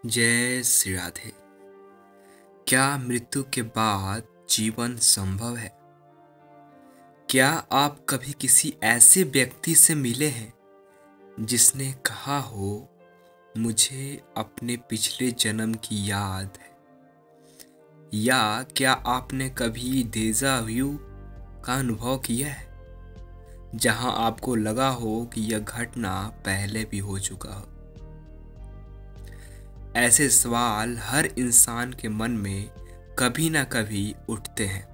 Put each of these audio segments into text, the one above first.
जय श्री राधे। क्या मृत्यु के बाद जीवन संभव है? क्या आप कभी किसी ऐसे व्यक्ति से मिले हैं जिसने कहा हो, मुझे अपने पिछले जन्म की याद है? या क्या आपने कभी डेजा व्यू का अनुभव किया है, जहां आपको लगा हो कि यह घटना पहले भी हो चुका हो? ऐसे सवाल हर इंसान के मन में कभी ना कभी उठते हैं।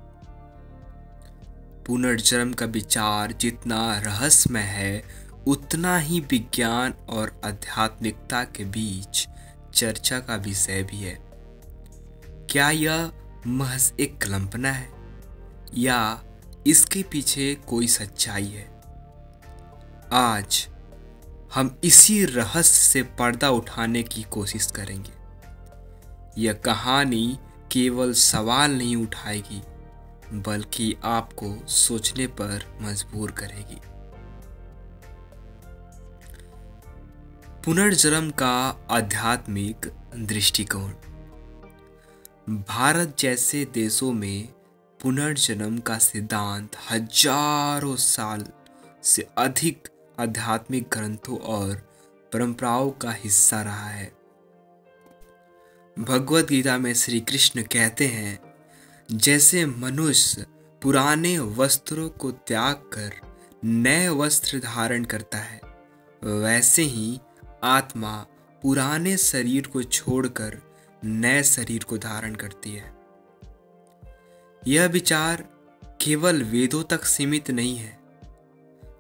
पुनर्जन्म का विचार जितना रहस्यमय है, उतना ही विज्ञान और आध्यात्मिकता के बीच चर्चा का विषय भी है। क्या यह महज एक कल्पना है या इसके पीछे कोई सच्चाई है? आज हम इसी रहस्य से पर्दा उठाने की कोशिश करेंगे। यह कहानी केवल सवाल नहीं उठाएगी, बल्कि आपको सोचने पर मजबूर करेगी। पुनर्जन्म का आध्यात्मिक दृष्टिकोण। भारत जैसे देशों में पुनर्जन्म का सिद्धांत हजारों साल से अधिक आध्यात्मिक ग्रंथों और परंपराओं का हिस्सा रहा है। भगवद गीता में श्री कृष्ण कहते हैं, जैसे मनुष्य पुराने वस्त्रों को त्याग कर नए वस्त्र धारण करता है, वैसे ही आत्मा पुराने शरीर को छोड़कर नए शरीर को धारण करती है। यह विचार केवल वेदों तक सीमित नहीं है।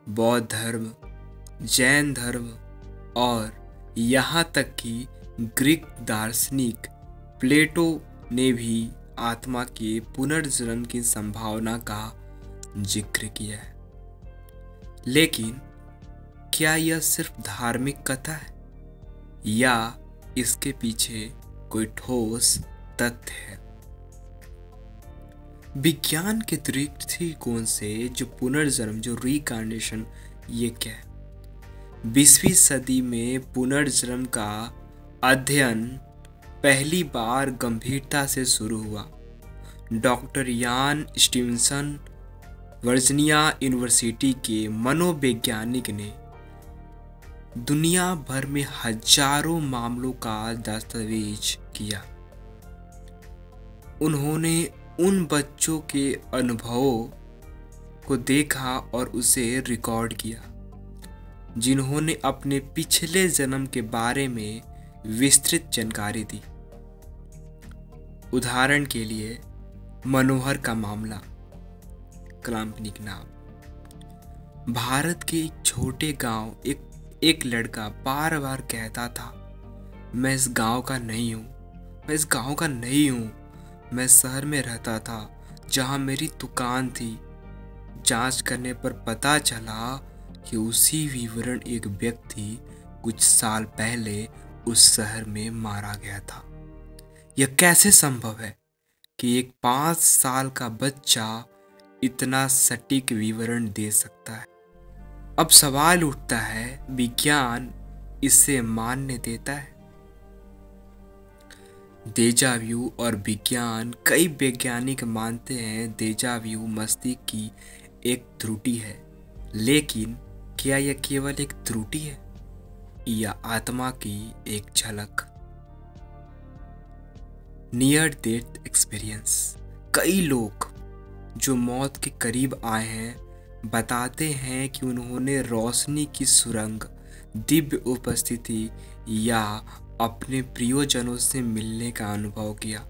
बौद्ध धर्म, जैन धर्म और यहाँ तक कि ग्रीक दार्शनिक प्लेटो ने भी आत्मा के पुनर्जन्म की संभावना का जिक्र किया है। लेकिन क्या यह सिर्फ धार्मिक कथा है या इसके पीछे कोई ठोस तथ्य है? विज्ञान के दृष्टिकोण से जो पुनर्जन्म, जो रिकार्नेशन, ये क्या है? 20वीं सदी में पुनर्जन्म का अध्ययन पहली बार गंभीरता से शुरू हुआ। डॉक्टर यान स्टीवनसन वर्जीनिया यूनिवर्सिटी के मनोवैज्ञानिक ने दुनिया भर में हजारों मामलों का दस्तावेज किया। उन्होंने उन बच्चों के अनुभवों को देखा और उसे रिकॉर्ड किया जिन्होंने अपने पिछले जन्म के बारे में विस्तृत जानकारी दी। उदाहरण के लिए मनोहर का मामला, काल्पनिक नाम। भारत के एक छोटे गांव एक लड़का बार बार कहता था, मैं इस गांव का नहीं हूँ, मैं इस गांव का नहीं हूँ। मैं शहर में रहता था जहाँ मेरी दुकान थी। जांच करने पर पता चला कि उसी विवरण एक व्यक्ति कुछ साल पहले उस शहर में मारा गया था। यह कैसे संभव है कि एक 5 साल का बच्चा इतना सटीक विवरण दे सकता है? अब सवाल उठता है, विज्ञान इसे मान्य देता है? डेजा व्यू और विज्ञान। कई वैज्ञानिक मानते हैं डेजा व्यू मस्तिष्क की एक त्रुटि है, लेकिन क्या यह केवल एक त्रुटि है या आत्मा की एक झलक? Near death experience. कई लोग जो मौत के करीब आए हैं बताते हैं कि उन्होंने रोशनी की सुरंग, दिव्य उपस्थिति या अपने प्रियजनों से मिलने का अनुभव किया।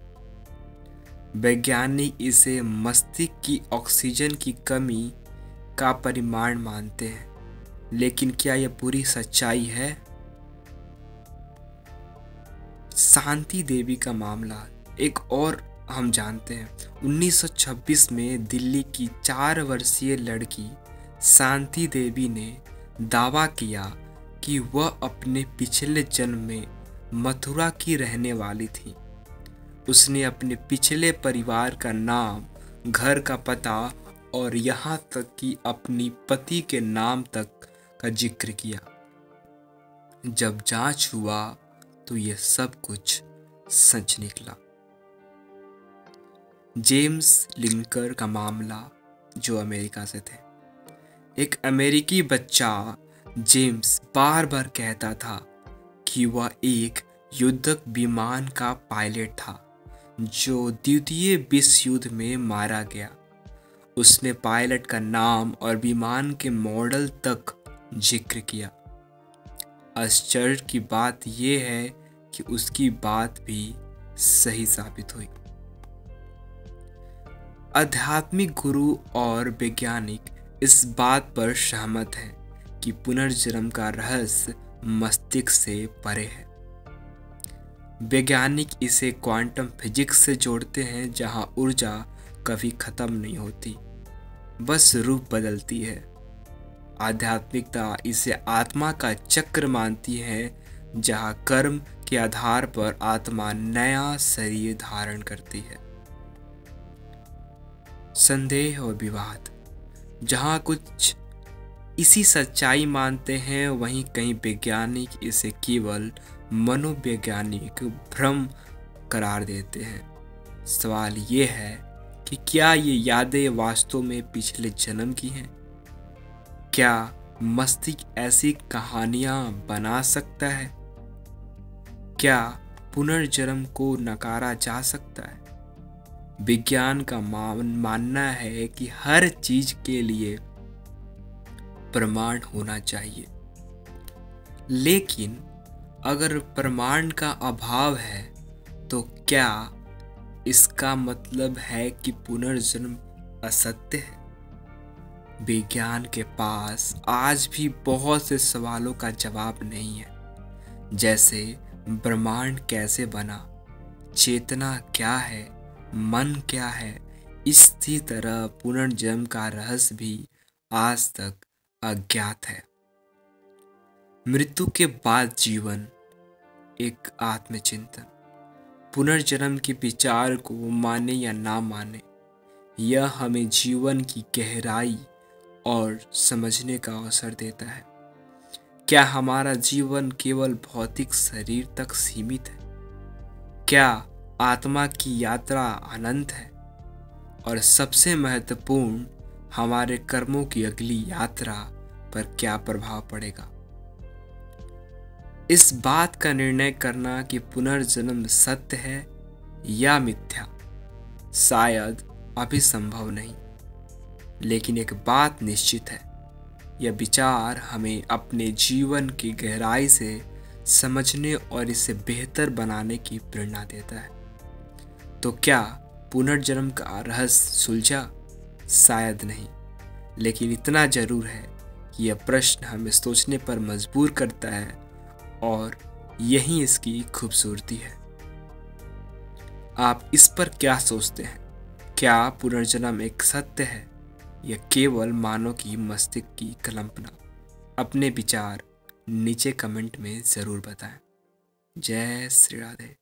वैज्ञानिक इसे मस्तिष्क की ऑक्सीजन की कमी का परिमाण मानते हैं, लेकिन क्या यह पूरी सच्चाई है? शांति देवी का मामला एक और हम जानते हैं। 1926 में दिल्ली की 4 वर्षीय लड़की शांति देवी ने दावा किया कि वह अपने पिछले जन्म में मथुरा की रहने वाली थी। उसने अपने पिछले परिवार का नाम, घर का पता और यहाँ तक कि अपनी पति के नाम तक का जिक्र किया। जब जांच हुआ तो ये सब कुछ सच निकला। जेम्स लिंकर का मामला, जो अमेरिका से थे। एक अमेरिकी बच्चा जेम्स बार बार कहता था कि वह एक युद्धक विमान का पायलट था जो द्वितीय विश्व युद्ध में मारा गया। उसने पायलट का नाम और विमान के मॉडल तक जिक्र किया। आश्चर्य की बात यह है कि उसकी बात भी सही साबित हुई। आध्यात्मिक गुरु और वैज्ञानिक इस बात पर सहमत हैं कि पुनर्जन्म का रहस्य मस्तिष्क से परे है। वैज्ञानिक इसे क्वांटम फिजिक्स से जोड़ते हैं, जहां ऊर्जा कभी खत्म नहीं होती, बस रूप बदलती है। आध्यात्मिकता इसे आत्मा का चक्र मानती है, जहां कर्म के आधार पर आत्मा नया शरीर धारण करती है। संदेह और विवाद, जहां कुछ इसी सच्चाई मानते हैं, वहीं कई वैज्ञानिक इसे केवल मनोवैज्ञानिक भ्रम करार देते हैं। सवाल ये है कि क्या ये यादें वास्तव में पिछले जन्म की हैं? क्या मस्तिष्क ऐसी कहानियां बना सकता है? क्या पुनर्जन्म को नकारा जा सकता है? विज्ञान का मानना है कि हर चीज के लिए प्रमाण होना चाहिए, लेकिन अगर प्रमाण का अभाव है तो क्या इसका मतलब है कि पुनर्जन्म असत्य है? विज्ञान के पास आज भी बहुत से सवालों का जवाब नहीं है, जैसे ब्रह्मांड कैसे बना, चेतना क्या है, मन क्या है। इसी तरह पुनर्जन्म का रहस्य भी आज तक अज्ञात है। मृत्यु के बाद जीवन, एक आत्मचिंतन। पुनर्जन्म के विचार को माने या ना माने, यह हमें जीवन की गहराई और समझने का अवसर देता है। क्या हमारा जीवन केवल भौतिक शरीर तक सीमित है? क्या आत्मा की यात्रा अनंत है? और सबसे महत्वपूर्ण, हमारे कर्मों की अगली यात्रा पर क्या प्रभाव पड़ेगा? इस बात का निर्णय करना कि पुनर्जन्म सत्य है या मिथ्या शायद अभी संभव नहीं, लेकिन एक बात निश्चित है, यह विचार हमें अपने जीवन की गहराई से समझने और इसे बेहतर बनाने की प्रेरणा देता है। तो क्या पुनर्जन्म का रहस्य सुलझा? शायद नहीं, लेकिन इतना जरूर है कि यह प्रश्न हमें सोचने पर मजबूर करता है, और यही इसकी खूबसूरती है। आप इस पर क्या सोचते हैं? क्या पुनर्जन्म एक सत्य है या केवल मानव की मस्तिष्क की कल्पना? अपने विचार नीचे कमेंट में ज़रूर बताएं। जय श्री राधे।